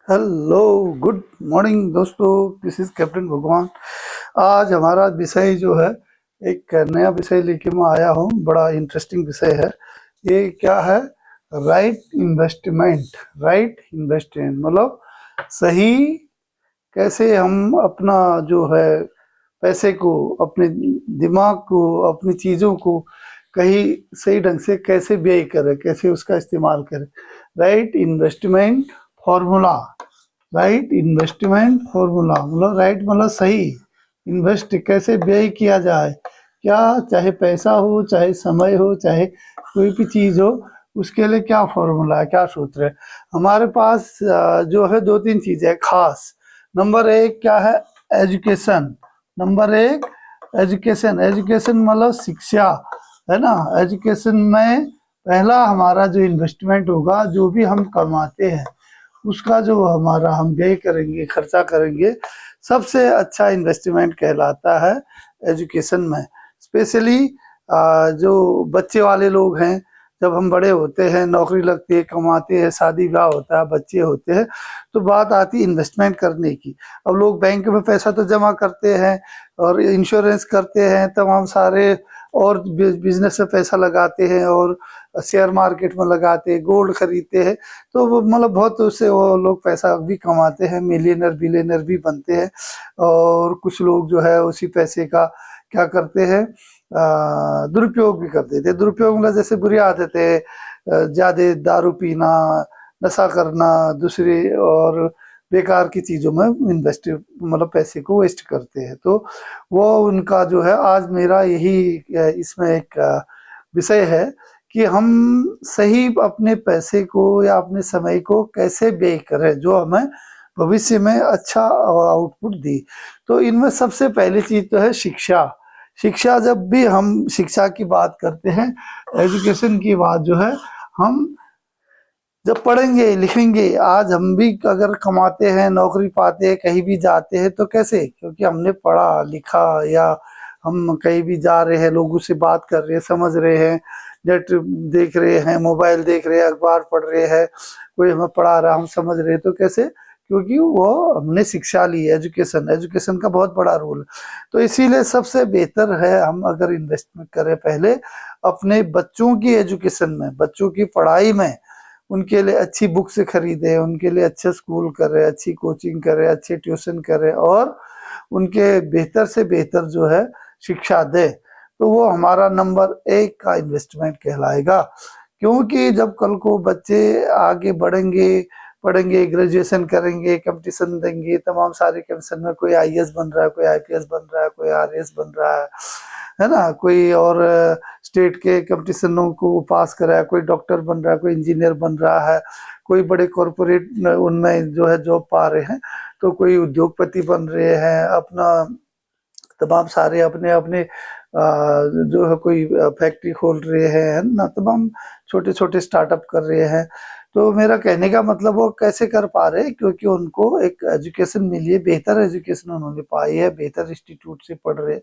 Hello, good morning दोस्तों। This is captain भगवान। आज हमारा विषय जो है, एक नया विषय लेके मैं आया हूँ। बड़ा इंटरेस्टिंग विषय है। ये क्या है? Right investment. राइट इन्वेस्टमेंट मतलब सही, कैसे हम अपना जो है पैसे को, अपने दिमाग को, अपनी चीज़ों को कहीं सही ढंग से कैसे व्यय करें, कैसे उसका इस्तेमाल करें। Right investment formula. Right investment formula मतलब राइट मतलब सही। इन्वेस्ट कैसे व्यय किया जाए, क्या चाहे पैसा हो, चाहे समय हो, चाहे कोई भी चीज़ हो, उसके लिए क्या फॉर्मूला है, क्या सूत्र है। हमारे पास जो है दो तीन चीज़ें खास। नंबर एक क्या है? एजुकेशन। नंबर एक एजुकेशन। एजुकेशन मतलब शिक्षा, है ना। एजुकेशन में पहला हमारा जो इन्वेस्टमेंट होगा, जो भी हम कमाते हैं उसका जो हमारा हम व्यय करेंगे, खर्चा करेंगे, सबसे अच्छा इन्वेस्टमेंट कहलाता है एजुकेशन में। स्पेशली जो बच्चे वाले लोग हैं, जब हम बड़े होते हैं, नौकरी लगती है, कमाते हैं, शादी ब्याह होता है, बच्चे होते हैं, तो बात आती है इन्वेस्टमेंट करने की। अब लोग बैंक में पैसा तो जमा करते हैं और इंश्योरेंस करते हैं, तमाम सारे और बिजनेस में पैसा लगाते हैं और शेयर मार्केट में लगाते हैं, गोल्ड खरीदते हैं। तो वो मतलब बहुत उससे वो लोग पैसा भी कमाते हैं, मिलियनर बिलियनर भी बनते हैं। और कुछ लोग जो है उसी पैसे का क्या करते हैं, दुरुपयोग भी कर देते हैं। दुरुपयोग मतलब जैसे बुरी आदतें, ज़्यादा दारू पीना, नशा करना, दूसरी और बेकार की चीज़ों में इन्वेस्ट मतलब पैसे को वेस्ट करते हैं। तो वो उनका जो है, आज मेरा यही इसमें एक विषय है कि हम सही अपने पैसे को या अपने समय को कैसे व्यय करें, जो हमें भविष्य में अच्छा आउटपुट दी। तो इनमें सबसे पहली चीज तो है शिक्षा। शिक्षा, जब भी हम शिक्षा की बात करते हैं, एजुकेशन की बात जो है, हम जब पढ़ेंगे लिखेंगे, आज हम भी अगर कमाते हैं, नौकरी पाते हैं, कहीं भी जाते हैं, तो कैसे? क्योंकि हमने पढ़ा लिखा, या हम कहीं भी जा रहे हैं, लोगों से बात कर रहे हैं, समझ रहे हैं, नेट देख रहे हैं, मोबाइल देख रहे हैं, अखबार पढ़ रहे हैं, कोई हमें पढ़ा रहा, हम समझ रहे हैं, तो कैसे? क्योंकि वो हमने शिक्षा ली है। एजुकेशन, एजुकेशन का बहुत बड़ा रोल है। तो इसीलिए सबसे बेहतर है हम अगर इन्वेस्टमेंट करें पहले अपने बच्चों की एजुकेशन में, बच्चों की पढ़ाई में। उनके लिए अच्छी बुक्स खरीदें, उनके लिए अच्छे स्कूल करें, अच्छी कोचिंग करें, अच्छे ट्यूशन करें, और उनके बेहतर से बेहतर जो है शिक्षा दें। तो वो हमारा नंबर एक का इन्वेस्टमेंट कहलाएगा। क्योंकि जब कल को बच्चे आगे बढ़ेंगे, पढ़ेंगे, ग्रेजुएशन करेंगे, कंपटीशन देंगे, तमाम सारे कंपटीशन में कोई आईएएस बन रहा है, कोई आईपीएस बन रहा है, कोई आरएएस बन रहा है ना, कोई और स्टेट के कंपटीशनों को पास करा है, कोई डॉक्टर बन रहा है, कोई इंजीनियर बन रहा है, कोई बड़े कॉरपोरेट उनमें जो है जॉब पा रहे हैं, तो कोई उद्योगपति बन रहे हैं, अपना तमाम सारे अपने अपने जो है कोई फैक्ट्री खोल रहे हैं, है ना, तमाम छोटे छोटे स्टार्टअप कर रहे हैं। तो मेरा कहने का मतलब वो कैसे कर पा रहे हैं? क्योंकि उनको एक एजुकेशन मिली है, बेहतर एजुकेशन उन्होंने पाई है, बेहतर इंस्टीट्यूट से पढ़ रहे,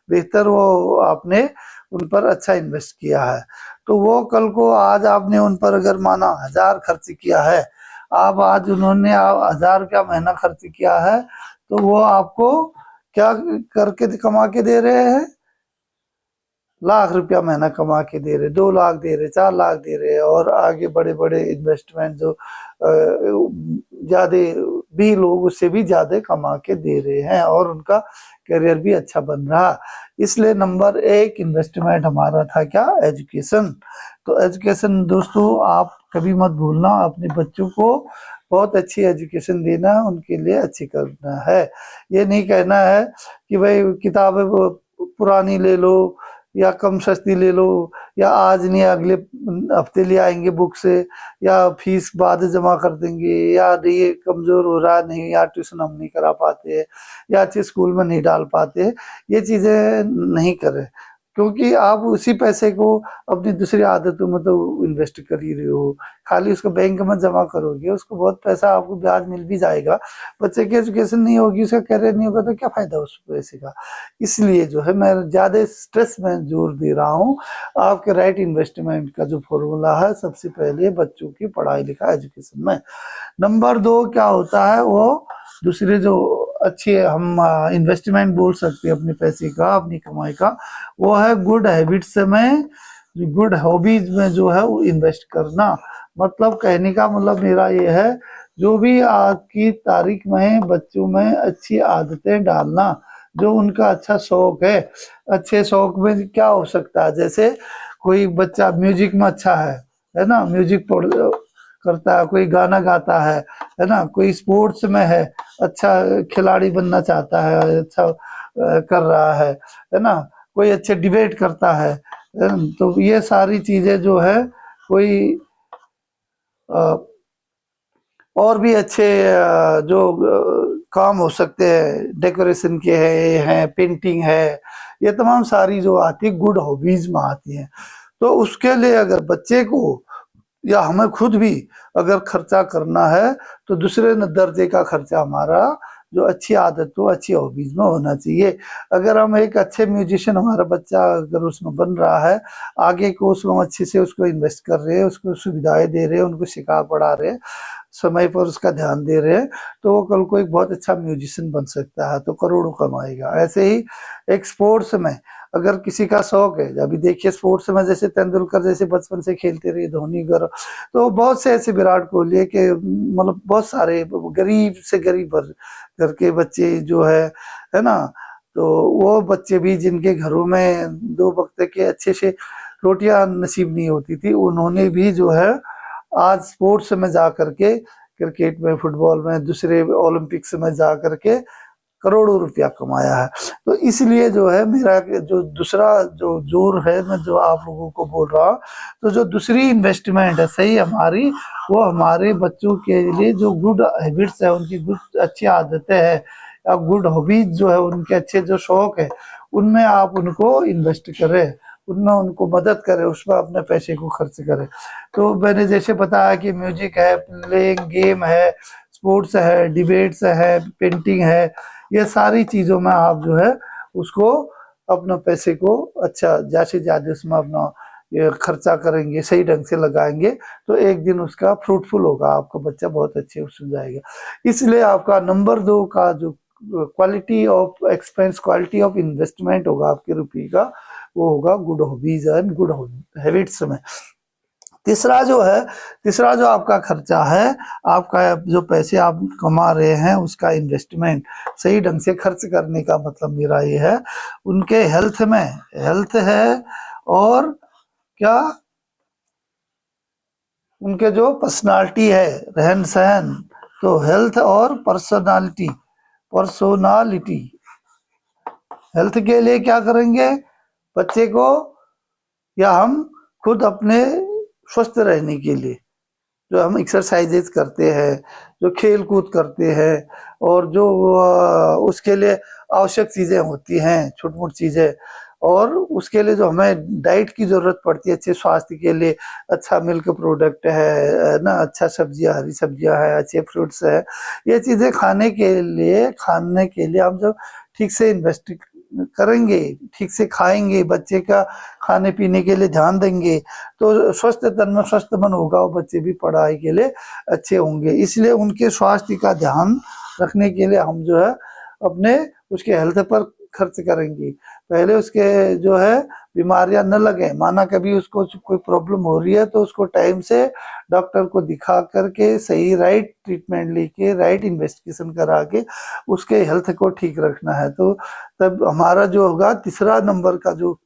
बेहतर वो आपने उन पर अच्छा इन्वेस्ट किया है। तो वो कल को आज आपने उन पर अगर माना 1000 खर्च किया है, आप आज उन्होंने 1000 रुपया महीना खर्च किया है, तो वो आपको क्या करके कमा के दे रहे हैं? लाख रुपया महीना कमा के दे रहे, 2 लाख दे रहे, 4 लाख दे रहे, और आगे बड़े बड़े इन्वेस्टमेंट जो ज्यादा भी लोग उससे भी ज्यादा कमा के दे रहे हैं, और उनका करियर भी अच्छा बन रहा। इसलिए नंबर एक इन्वेस्टमेंट हमारा था क्या? एजुकेशन। तो एजुकेशन दोस्तों आप कभी मत भूलना, अपने बच्चों को बहुत अच्छी एजुकेशन देना, उनके लिए अच्छी करना है। ये नहीं कहना है कि भाई किताबें पुरानी ले लो या कम सस्ती ले लो, या आज नहीं अगले हफ्ते ले आएंगे बुक से, या फीस बाद जमा कर देंगे, या ये कमजोर हो रहा है, नहीं यार ट्यूशन हम नहीं करा पाते हैं, या अच्छे स्कूल में नहीं डाल पाते हैं। ये चीजें नहीं करें। क्योंकि आप उसी पैसे को अपनी दूसरी आदतों में तो इन्वेस्ट कर ही रहे हो। खाली उसको बैंक में जमा करोगे, उसको बहुत पैसा आपको ब्याज मिल भी जाएगा, बच्चे की एजुकेशन नहीं होगी, उसका करियर नहीं होगा, तो क्या फायदा उस पैसे का। इसलिए जो है मैं ज्यादा स्ट्रेस में जोर दे रहा हूँ। आपके राइट इन्वेस्टमेंट का जो फॉर्मूला है, सबसे पहले बच्चों की पढ़ाई लिखाई एजुकेशन में। नंबर 2 क्या होता है, वो दूसरे जो अच्छे हम इन्वेस्टमेंट बोल सकते हैं अपने पैसे का, अपनी कमाई का, वो है गुड हैबिट्स में, गुड हॉबीज में जो है वो इन्वेस्ट करना। मतलब कहने का मतलब मेरा ये है, जो भी आज की तारीख में बच्चों में अच्छी आदतें डालना, जो उनका अच्छा शौक है। अच्छे शौक में क्या हो सकता है, जैसे कोई बच्चा म्यूजिक में अच्छा है ना, म्यूजिक करता है, कोई गाना गाता है ना, कोई स्पोर्ट्स में है, अच्छा खिलाड़ी बनना चाहता है, अच्छा कर रहा है ना, कोई अच्छे डिबेट करता है। तो ये सारी चीजें जो है, कोई और भी अच्छे जो काम हो सकते हैं, डेकोरेशन के हैं, पेंटिंग है, ये तमाम सारी जो आती है गुड हॉबीज में आती हैं। तो उसके लिए अगर बच्चे को या हमें खुद भी अगर खर्चा करना है, तो दूसरे दर्जे का खर्चा हमारा जो अच्छी आदतों, अच्छी हॉबीज में होना चाहिए। अगर हम एक अच्छे म्यूजिशियन, हमारा बच्चा अगर उसमें बन रहा है, आगे को उसको अच्छे से उसको इन्वेस्ट कर रहे हैं, उसको सुविधाएं दे रहे हैं, उनको सिखा पढ़ा रहे हैं, समय पर उसका ध्यान दे रहे हैं, तो वो कल को एक बहुत अच्छा म्यूजिशियन बन सकता है, तो करोड़ों कमाएगा। ऐसे ही एक स्पोर्ट्स में अगर किसी का शौक है, अभी देखिए स्पोर्ट्स में जैसे तेंदुलकर जैसे बचपन से खेलते रहे, धोनी कर, तो बहुत से ऐसे, विराट कोहली है कि मतलब बहुत सारे गरीब से गरीब घर के बच्चे जो है ना, तो वो बच्चे भी जिनके घरों में 2 वक्त के अच्छे से रोटियां नसीब नहीं होती थी, उन्होंने भी जो है आज स्पोर्ट्स में जा करके, क्रिकेट में, फुटबॉल में, दूसरे ओलंपिक्स में जा करके करोड़ों रुपया कमाया है। तो इसलिए जो है मेरा जो दूसरा जो जोर है, मैं जो आप लोगों को बोल रहा हूँ, तो जो दूसरी इन्वेस्टमेंट है सही हमारी, वो हमारे बच्चों के लिए जो गुड हैबिट्स है, उनकी गुड अच्छी आदतें हैं, या गुड हॉबीज जो है, उनके अच्छे जो शौक है, उनमें आप उनको इन्वेस्ट करें, उनमें उनको मदद करें, उसमें अपने पैसे को खर्च करें। तो मैंने जैसे बताया कि म्यूजिक है, प्लेइंग गेम है, स्पोर्ट्स है, डिबेट्स है, पेंटिंग है, ये सारी चीजों में आप जो है उसको अपना पैसे को अच्छा जैसे ज्यादा उसमें अपना ये खर्चा करेंगे, सही ढंग से लगाएंगे, तो एक दिन उसका फ्रूटफुल होगा, आपका बच्चा बहुत अच्छे उसमें जाएगा। इसलिए आपका नंबर 2 का जो quality of expense, quality of investment होगा आपके रुपये का, वो होगा good hobbies and good habits में। तीसरा जो आपका खर्चा है, आपका जो पैसे आप कमा रहे हैं, उसका इन्वेस्टमेंट सही ढंग से खर्च करने का मतलब मेरा ये है, उनके हेल्थ में, हेल्थ है, और क्या उनके जो पर्सनालिटी है, रहन सहन, तो हेल्थ और पर्सनालिटी, हेल्थ के लिए क्या करेंगे बच्चे को, या हम खुद अपने स्वस्थ रहने के लिए जो हम एक्सरसाइजेज करते हैं, जो खेल कूद करते हैं, और जो उसके लिए आवश्यक चीजें होती हैं, छोटी मोटी चीजें, और उसके लिए जो हमें डाइट की जरूरत पड़ती है अच्छे स्वास्थ्य के लिए, अच्छा मिल्क प्रोडक्ट है ना, अच्छा सब्जियां, हरी सब्जियां है, अच्छे फ्रूट्स है, ये चीजें खाने के लिए हम जब ठीक से इन्वेस्ट करेंगे, ठीक से खाएंगे, बच्चे का खाने पीने के लिए ध्यान देंगे, तो स्वस्थ तन में स्वस्थ मन होगा, और बच्चे भी पढ़ाई के लिए अच्छे होंगे। इसलिए उनके स्वास्थ्य का ध्यान रखने के लिए हम जो है अपने उसके हेल्थ पर खर्च करेंगे। पहले उसके जो है बीमारियां न लगे, माना कभी उसको कोई प्रॉब्लम हो रही है, तो उसको टाइम से डॉक्टर को दिखा करके सही राइट ट्रीटमेंट लेके, राइट इन्वेस्टिगेशन करा के उसके हेल्थ को ठीक रखना है। तो तब हमारा जो होगा तीसरा नंबर का जो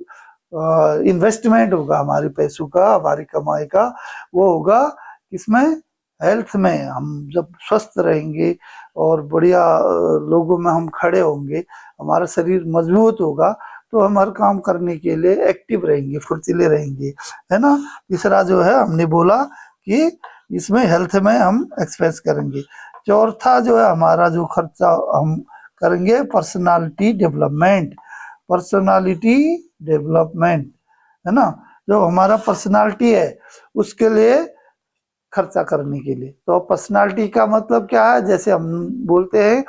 इन्वेस्टमेंट होगा हमारे पैसों का, हमारी कमाई का, वो होगा किसमें, हेल्थ में। हम जब स्वस्थ रहेंगे और बढ़िया लोगों में हम खड़े होंगे, हमारा शरीर मजबूत होगा, तो हम हर काम करने के लिए एक्टिव रहेंगे, फुर्तीले रहेंगे, है ना। तीसरा जो है हमने बोला कि इसमें हेल्थ में हम एक्सपेंस करेंगे। चौथा जो है हमारा जो खर्चा हम करेंगे पर्सनालिटी डेवलपमेंट, पर्सनालिटी डेवलपमेंट, है ना, जो हमारा पर्सनालिटी है उसके लिए खर्चा करने के लिए। तो पर्सनालिटी का मतलब क्या है, जैसे हम बोलते हैं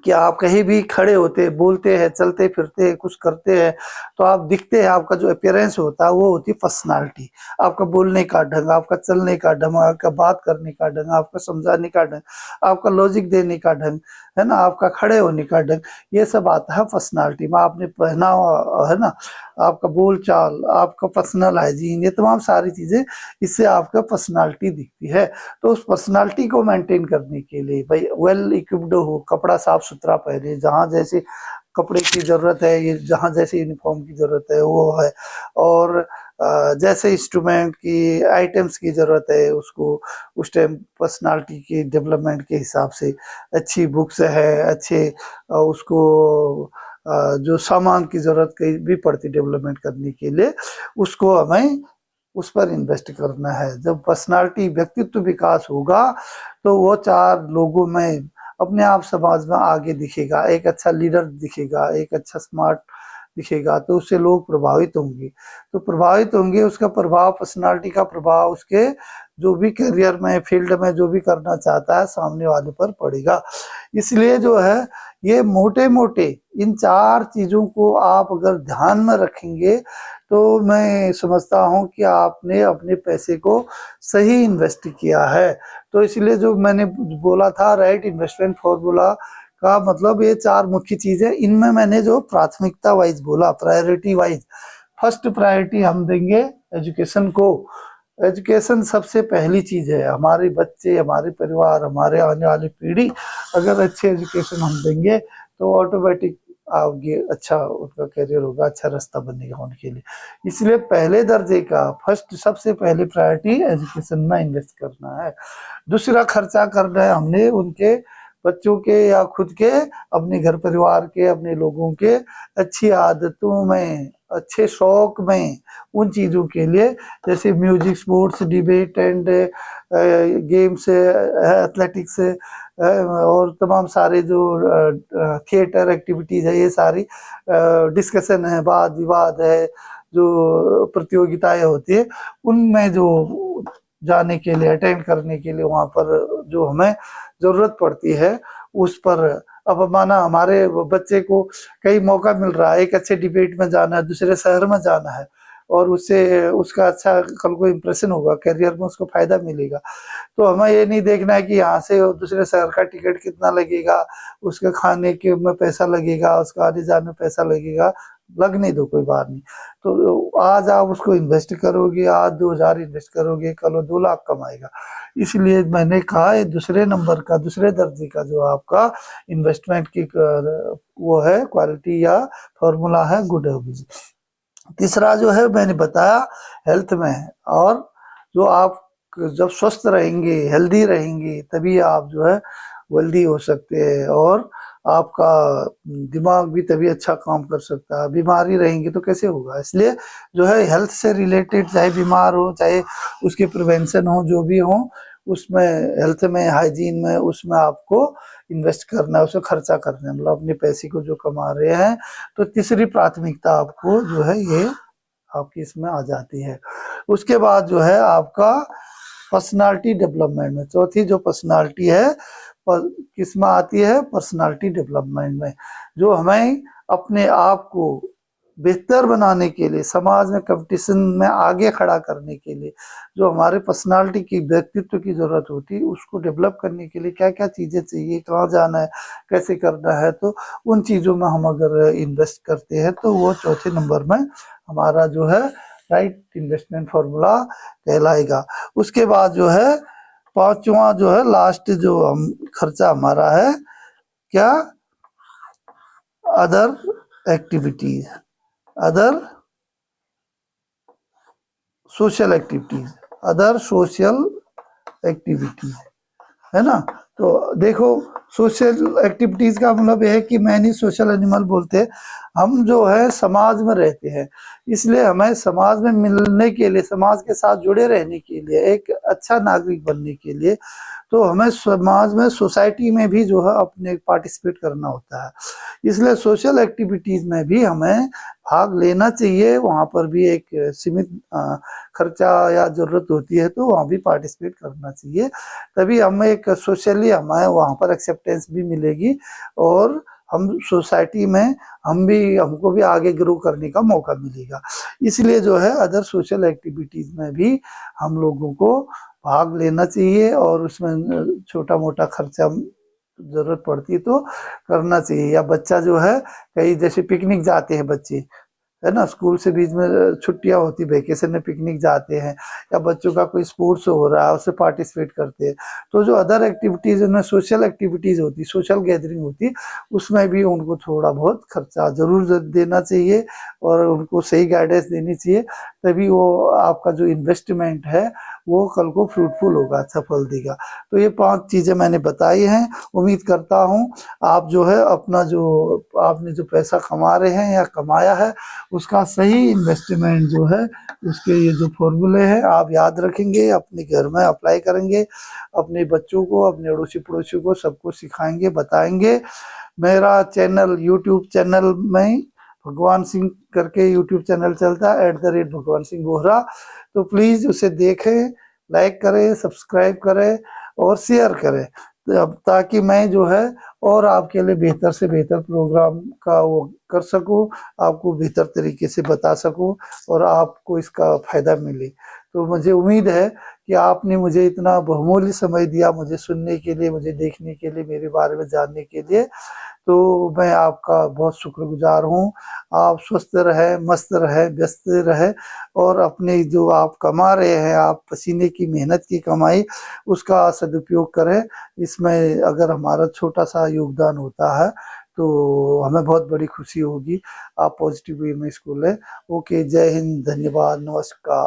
कि आप कहीं भी खड़े होते, बोलते हैं, चलते फिरते हैं, कुछ करते हैं, तो आप दिखते हैं, आपका जो अपीयरेंस होता है वो होती है पर्सनालिटी। आपका बोलने का ढंग, आपका चलने का ढंग, आपका बात करने का ढंग, आपका समझाने का ढंग, आपका लॉजिक देने का ढंग, है ना, आपका खड़े होने का ढंग, ये सब आता है पर्सनालिटी में। आपने पहनावा, है ना, आपका बोल चाल, आपका पर्सनल हाइजीन, ये तमाम सारी चीजें, इससे आपका पर्सनालिटी दिखती है। तो उस पर्सनालिटी को मेंटेन करने के लिए भाई वेल इक्विप्ड हो, कपड़ा साफ सुथरा पहने, जहाँ जैसे कपड़े की जरूरत है, ये जहाँ जैसे यूनिफॉर्म की जरूरत है वो है, और जैसे इंस्ट्रूमेंट की आइटम्स की जरूरत है उसको उस टाइम पर्सनालिटी की डेवलपमेंट के हिसाब से अच्छी बुक्स है, अच्छे उसको जो सामान की जरूरत कहीं भी पड़ती डेवलपमेंट करने के लिए, उसको हमें उस पर इन्वेस्ट करना है। जब पर्सनालिटी व्यक्तित्व विकास होगा तो वो 4 लोगों में अपने आप समाज में आगे दिखेगा, एक अच्छा लीडर दिखेगा, एक अच्छा स्मार्ट दिखेगा, तो उससे लोग प्रभावित होंगे। तो प्रभावित होंगे, उसका प्रभाव, पर्सनालिटी का प्रभाव उसके जो भी करियर में, फील्ड में जो भी करना चाहता है सामने वाले पर पड़ेगा। इसलिए जो है ये मोटे मोटे इन 4 चीजों को आप अगर ध्यान में रखेंगे तो मैं समझता हूं कि आपने अपने पैसे को सही इन्वेस्ट किया है। तो इसलिए जो मैंने बोला था राइट इन्वेस्टमेंट फॉर्मूला का मतलब ये 4 मुख्य चीजें, इनमें मैंने जो प्राथमिकता वाइज बोला, प्रायोरिटी वाइज, फर्स्ट प्रायोरिटी हम देंगे एजुकेशन को। एजुकेशन सबसे पहली चीज है। हमारे बच्चे, हमारे परिवार, हमारे आने वाली पीढ़ी अगर अच्छे एजुकेशन हम देंगे तो ऑटोमेटिक आगे अच्छा उनका करियर होगा, अच्छा रास्ता बनेगा उनके लिए। इसलिए पहले दर्जे का फर्स्ट सबसे पहली प्रायोरिटी एजुकेशन में इन्वेस्ट करना है। दूसरा खर्चा करना है हमने उनके बच्चों के या खुद के, अपने घर परिवार के, अपने लोगों के अच्छी आदतों में, अच्छे शौक में, उन चीजों के लिए, जैसे music, sports, debate and games, athletics, और तमाम सारे जो थिएटर एक्टिविटीज है, ये सारी डिस्कशन है, वाद विवाद है, जो प्रतियोगिताएं होती है, उनमें जो जाने के लिए, अटेंड करने के लिए वहां पर जो हमें जरूरत पड़ती है उस पर। अब माना हमारे बच्चे को कई मौका मिल रहा है, एक अच्छे डिबेट में जाना है, दूसरे शहर में जाना है, और उससे उसका अच्छा कल को इम्प्रेशन होगा, करियर में उसको फायदा मिलेगा। तो हमें ये नहीं देखना है कि यहाँ से दूसरे शहर का टिकट कितना लगेगा, उसके खाने के में पैसा लगेगा, उसका आने जाने में पैसा लगेगा, लगने दो, कोई बात नहीं। तो आज आप उसको इन्वेस्ट करोगे, आज 2000 इन्वेस्ट करोगे, कल वो 2 लाख कमाएगा। इसलिए मैंने कहा ये दूसरे नंबर का, दूसरे दर्जे का जो आपका इन्वेस्टमेंट की वो है क्वालिटी या फॉर्मूला है, गुड हैबिट। तीसरा जो है मैंने बताया हेल्थ में, और जो आप जब स्वस्थ रहेंगे, हेल्दी रहेंगे, तभी आप जो है वेल्दी हो सकते हैं, और आपका दिमाग भी तभी अच्छा काम कर सकता है। बीमारी रहेंगे तो कैसे होगा? इसलिए जो है हेल्थ से रिलेटेड, चाहे बीमार हो, चाहे उसके प्रिवेंशन हो, जो भी हो, उसमें हेल्थ में, हाइजीन में, उसमें आपको इन्वेस्ट करना है, उसमें खर्चा करना है, मतलब अपने पैसे को जो कमा रहे हैं। तो तीसरी प्राथमिकता आपको जो है ये आपकी इसमें आ जाती है। उसके बाद जो है आपका पर्सनालिटी डेवलपमेंट में, चौथी जो पर्सनालिटी है किस में आती है? पर्सनालिटी डेवलपमेंट में, जो हमें अपने आप को बेहतर बनाने के लिए, समाज में कंपटीशन में आगे खड़ा करने के लिए, जो हमारे पर्सनालिटी की, व्यक्तित्व की जरूरत होती है, उसको डेवलप करने के लिए क्या क्या चीजें चाहिए, कहाँ जाना है, कैसे करना है, तो उन चीजों में हम अगर इन्वेस्ट करते हैं तो वो चौथे नंबर में हमारा जो है राइट इन्वेस्टमेंट फॉर्मूला कहलाएगा। उसके बाद जो है पांचवा जो है लास्ट जो हम खर्चा हमारा है क्या? Other activities, other social activities, other social activities, है ना। तो देखो सोशल एक्टिविटीज का मतलब यह है कि मैन ही सोशल एनिमल बोलते हैं। हम जो है समाज में रहते हैं, इसलिए हमें समाज में मिलने के लिए, समाज के साथ जुड़े रहने के लिए, एक अच्छा नागरिक बनने के लिए, तो हमें समाज में, सोसाइटी में भी जो है अपने पार्टिसिपेट करना होता है। इसलिए सोशल एक्टिविटीज में भी हमें भाग लेना चाहिए। वहाँ पर भी एक सीमित खर्चा या जरूरत होती है, तो वहाँ भी पार्टिसिपेट करना चाहिए। तभी हमें एक सोशली हमें वहाँ पर एक्सेप्टेंस भी मिलेगी और हम सोसाइटी में हमको भी आगे ग्रो करने का मौका मिलेगा। इसलिए जो है अदर सोशल एक्टिविटीज में भी हम लोगों को भाग लेना चाहिए, और उसमें छोटा मोटा खर्चा जरूरत पड़ती तो करना चाहिए। या बच्चा जो है कहीं जैसे पिकनिक जाते हैं बच्चे, है ना, स्कूल से बीच में छुट्टियां होती, वेकेशन में पिकनिक जाते हैं, या बच्चों का कोई स्पोर्ट्स हो रहा है उससे पार्टिसिपेट करते हैं, तो जो अदर एक्टिविटीज उनमें सोशल एक्टिविटीज होती, सोशल गैदरिंग होती, उसमें भी उनको थोड़ा बहुत खर्चा जरूर देना चाहिए और उनको सही गाइडेंस देनी चाहिए। तभी वो आपका जो इन्वेस्टमेंट है वो कल को फ्रूटफुल होगा, अच्छा फल देगा। तो ये 5 चीजें मैंने बताई हैं। उम्मीद करता हूँ आप जो है अपना जो आपने जो पैसा कमा रहे हैं या कमाया है, उसका सही इन्वेस्टमेंट जो है, उसके ये जो फॉर्मूले हैं आप याद रखेंगे, अपने घर में अप्लाई करेंगे, अपने बच्चों को, अपने अड़ोसी पड़ोसी को सबको सिखाएंगे, बताएंगे। मेरा चैनल, यूट्यूब चैनल में भगवान सिंह करके यूट्यूब चैनल चलता है, @भगवान सिंह बोहरा। तो प्लीज उसे देखें, लाइक करें, सब्सक्राइब करें और शेयर करें, ताकि मैं जो है और आपके लिए बेहतर से बेहतर प्रोग्राम का वो कर सकूं, आपको बेहतर तरीके से बता सकूं और आपको इसका फायदा मिले। तो मुझे उम्मीद है कि आपने मुझे इतना बहुमूल्य समय दिया, मुझे सुनने के लिए, मुझे देखने के लिए, मेरे बारे में जानने के लिए। तो मैं आपका बहुत शुक्रगुजार हूँ। आप स्वस्थ रहे, मस्त रहे, व्यस्त रहे और अपने जो आप कमा रहे हैं, आप पसीने की मेहनत की कमाई, उसका सदुपयोग करें। इसमें अगर हमारा छोटा सा योगदान होता है तो हमें बहुत बड़ी खुशी होगी। आप पॉजिटिव वे में इसको लें। ओके, जय हिंद, धन्यवाद, नमस्कार।